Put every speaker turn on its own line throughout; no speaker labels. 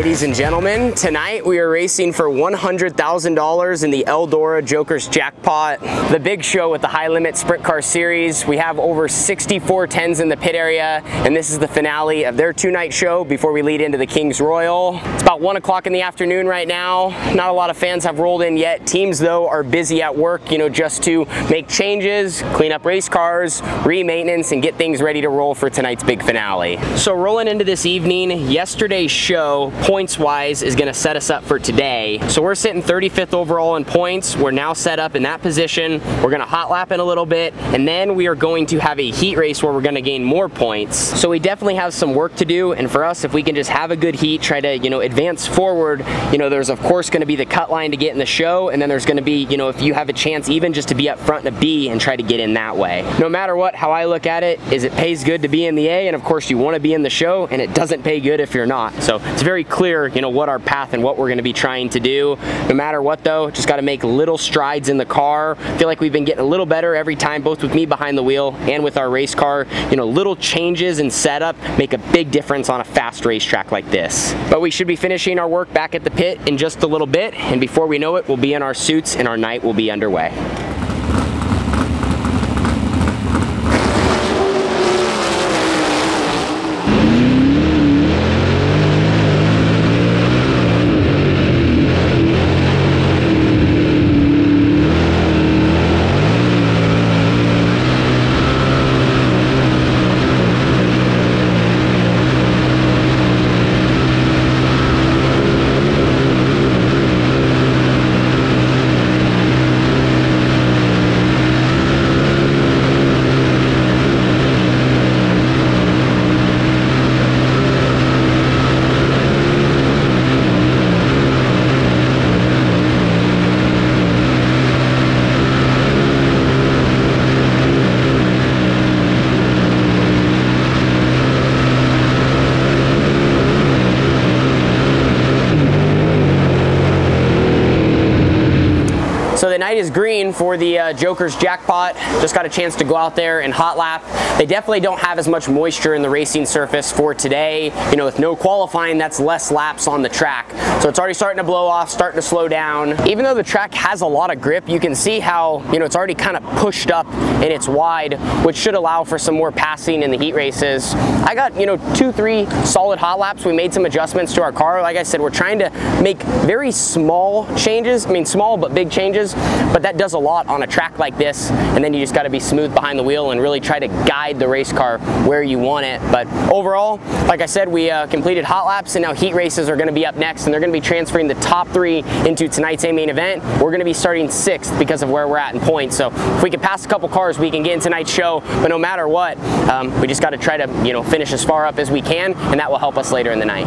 ladies and gentlemen. Tonight we are racing for $100,000 in the Eldora JOKERS Jackpot, the big show with the high limit sprint car series. We have over 64 10s in the pit area, and this is the finale of their two-night show before we lead into the King's Royal. It's about 1 o'clock in the afternoon right now. Not a lot of fans have rolled in yet. Teams though are busy at work, you know, just to make changes, clean up race cars, re-maintenance, and get things ready to roll for tonight's big finale. So rolling into this evening, yesterday's show, points-wise, is going to set us up for today. So we're sitting 35th overall in points. We're now set up in that position. We're going to hot lap in a little bit, and then we are going to have a heat race where we're going to gain more points. So we definitely have some work to do, and for us, if we can just have a good heat, try to, you know, advance forward, you know, there's of course going to be the cut line to get in the show, and then there's going to be, you know, if you have a chance even just to be up front in a B and try to get in that way. No matter what, how I look at it is it pays good to be in the A, and of course you want to be in the show, and it doesn't pay good if you're not. So it's very clear, you know, what our path and what we're going to be trying to do. No matter what though, just got to make little strides in the car. I feel like we've been getting a little better every time, both with me behind the wheel and with our race car. You know, little changes in setup make a big difference on a fast racetrack like this. But we should be finishing our work back at the pit in just a little bit, and before we know it, we'll be in our suits and our night will be underway. So the night is green for the JOKERS Jackpot. Just got a chance to go out there and hot lap. They definitely don't have as much moisture in the racing surface for today. You know, with no qualifying, that's less laps on the track. So it's already starting to blow off, starting to slow down. Even though the track has a lot of grip, you can see how, you know, it's already kind of pushed up and it's wide, which should allow for some more passing in the heat races. I got, you know, 2-3 solid hot laps. We made some adjustments to our car. Like I said, we're trying to make very small changes. I mean, small but big changes. But that does a lot on a track like this, and then you just got to be smooth behind the wheel and really try to guide the race car where you want it. But overall, like I said, we completed hot laps, and now heat races are going to be up next, and they're going to be transferring the top 3 into tonight's main event. We're going to be starting 6th because of where we're at in points. So if we can pass a couple cars, we can get in tonight's show. But no matter what, we just got to try to, you know, finish as far up as we can, and that will help us later in the night.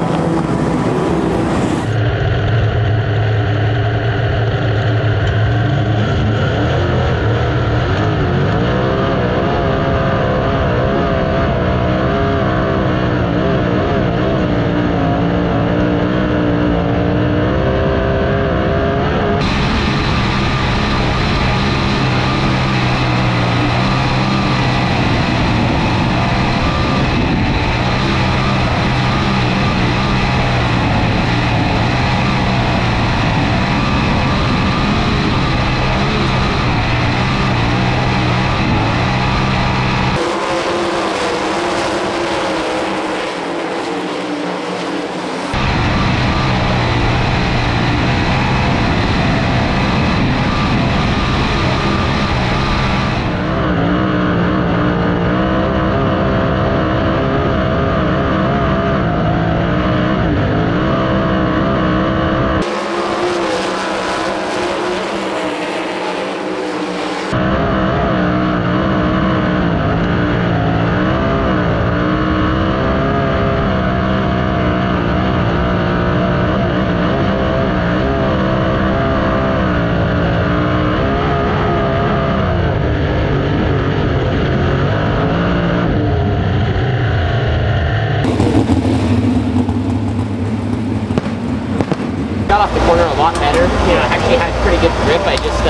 Got off the corner a lot better. You know, I actually had pretty good grip. I just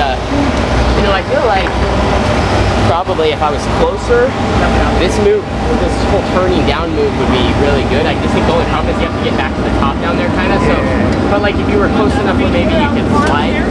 You know, I feel like probably if I was closer, this move, this whole turning down move would be really good. I just think the only problem is you have to get back to the top down there kind of, so, but like if you were close enough where maybe you could slide.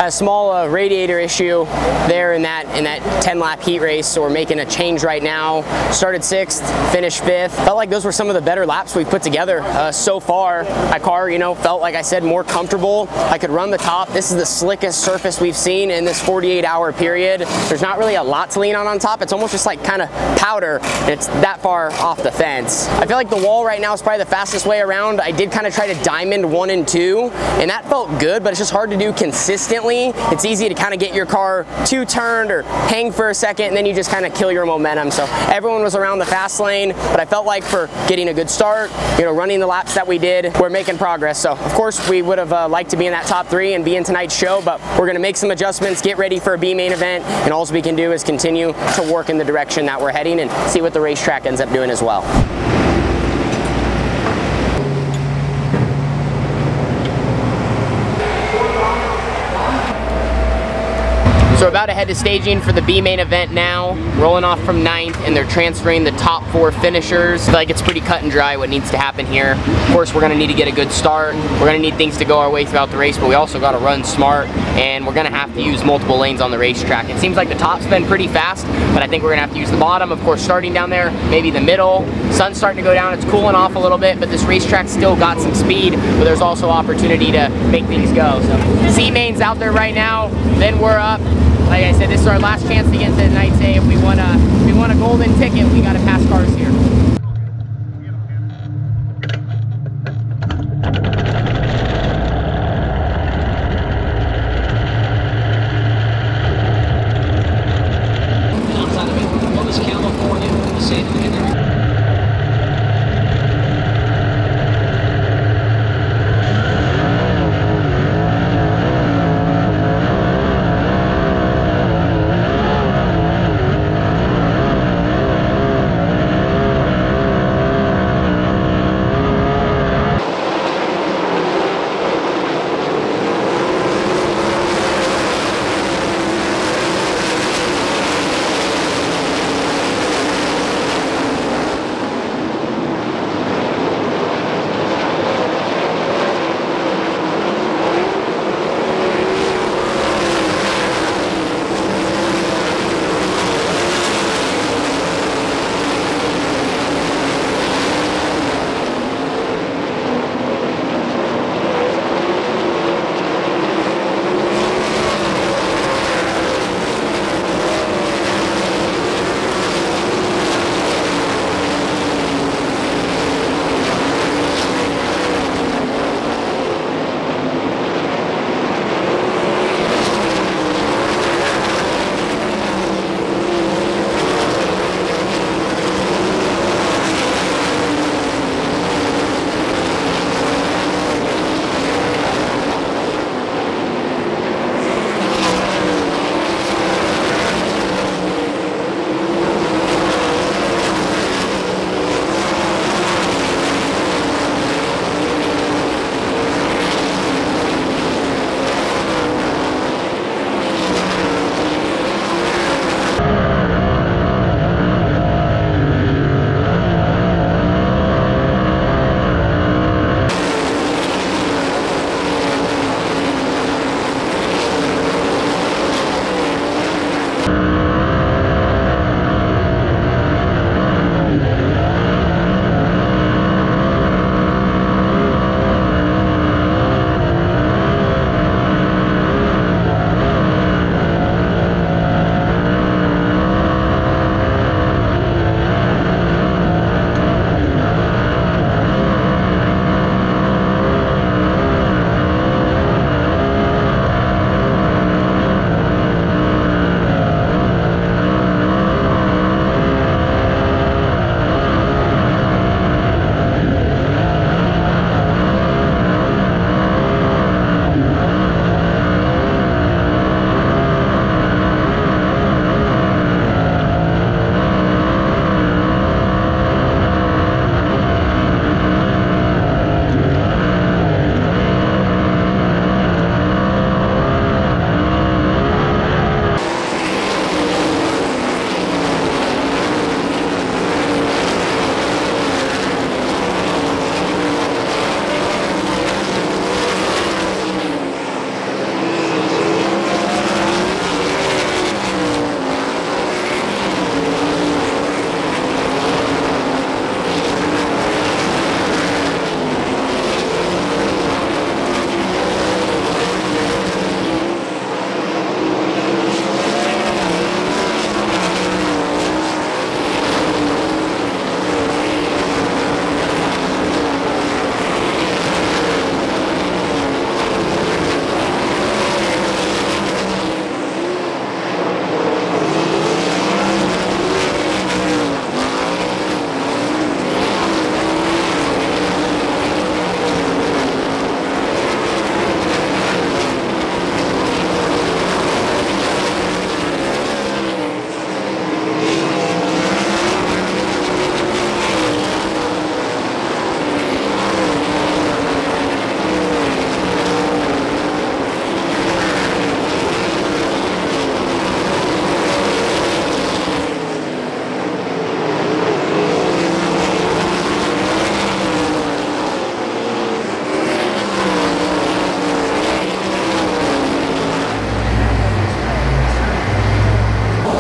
A small radiator issue there in that 10-lap heat race, so we're making a change right now. Started 6th, finished 5th. Felt like those were some of the better laps we've put together so far. My car, you know, felt, like I said, more comfortable. I could run the top. This is the slickest surface we've seen in this 48-hour period. There's not really a lot to lean on top. It's almost just like kind of powder, and it's that far off the fence. I feel like the wall right now is probably the fastest way around. I did kind of try to diamond 1 and 2, and that felt good, but it's just hard to do consistently. It's easy to kind of get your car too turned or hang for a second, and then you just kind of kill your momentum. So everyone was around the fast lane, but I felt like for getting a good start, you know, running the laps that we did, we're making progress. So of course we would have liked to be in that top 3 and be in tonight's show, but we're going to make some adjustments, get ready for a B main event, and all we can do is continue to work in the direction that we're heading and see what the racetrack ends up doing as well. So we're about to head to staging for the B main event now, rolling off from 9th, and they're transferring the top 4 finishers. I feel like it's pretty cut and dry what needs to happen here. Of course, we're gonna need to get a good start. We're gonna need things to go our way throughout the race, but we also gotta run smart, and we're gonna have to use multiple lanes on the racetrack. It seems like the top's been pretty fast, but I think we're gonna have to use the bottom, of course, starting down there, maybe the middle. Sun's starting to go down, it's cooling off a little bit, but this racetrack's still got some speed, but there's also opportunity to make things go. So C main's out there right now, then we're up. Like I said, this is our last chance to get to tonight's A. If we want a golden ticket, we got to pass cars here.
Outside of it, what is California in the same beginning?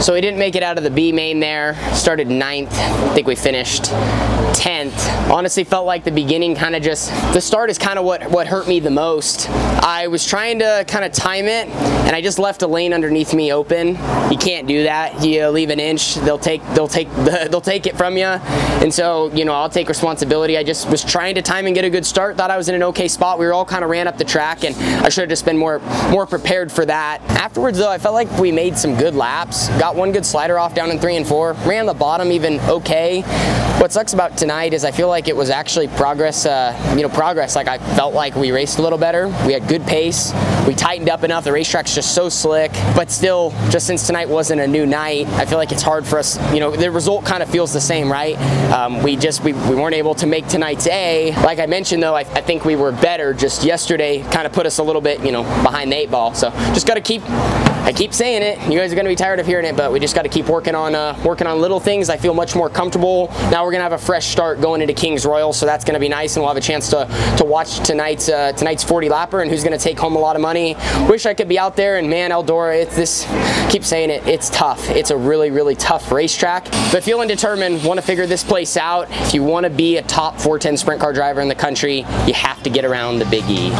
So we didn't make it out of the B main there. Started 9th. I think we finished 10th. Honestly felt like the beginning kind of just, the start is kind of what hurt me the most. I was trying to kind of time it, and I just left a lane underneath me open. You can't do that. You leave an inch, they'll take it from you. And so, you know, I'll take responsibility. I just was trying to time and get a good start. Thought I was in an okay spot. We were all kind of ran up the track, and I should have just been more prepared for that. Afterwards though, I felt like we made some good laps. Got one good slider off down in 3 and 4. Ran the bottom even okay. What sucks about tonight is I feel like it was actually progress, progress. Like I felt like we raced a little better. We had good pace. We tightened up enough. The racetrack's just so slick, but still, just since tonight wasn't a new night, I feel like it's hard for us, you know, the result kind of feels the same, right? We weren't able to make tonight's A. Like I mentioned though, I think we were better. Just yesterday kind of put us a little bit, you know, behind the 8 ball. So just got to keep, I keep saying it, you guys are going to be tired of hearing it, but we just got to keep working on little things. I feel much more comfortable. Now we're going to have a fresh start going into Kings Royal, so that's going to be nice, and we'll have a chance to watch tonight's 40 lapper and who's going to take home a lot of money. Wish I could be out there, and man, Eldora, keep saying it, it's tough. It's a really, really tough racetrack, but feeling determined, want to figure this place out. If you want to be a top 410 sprint car driver in the country, you have to get around the Big E.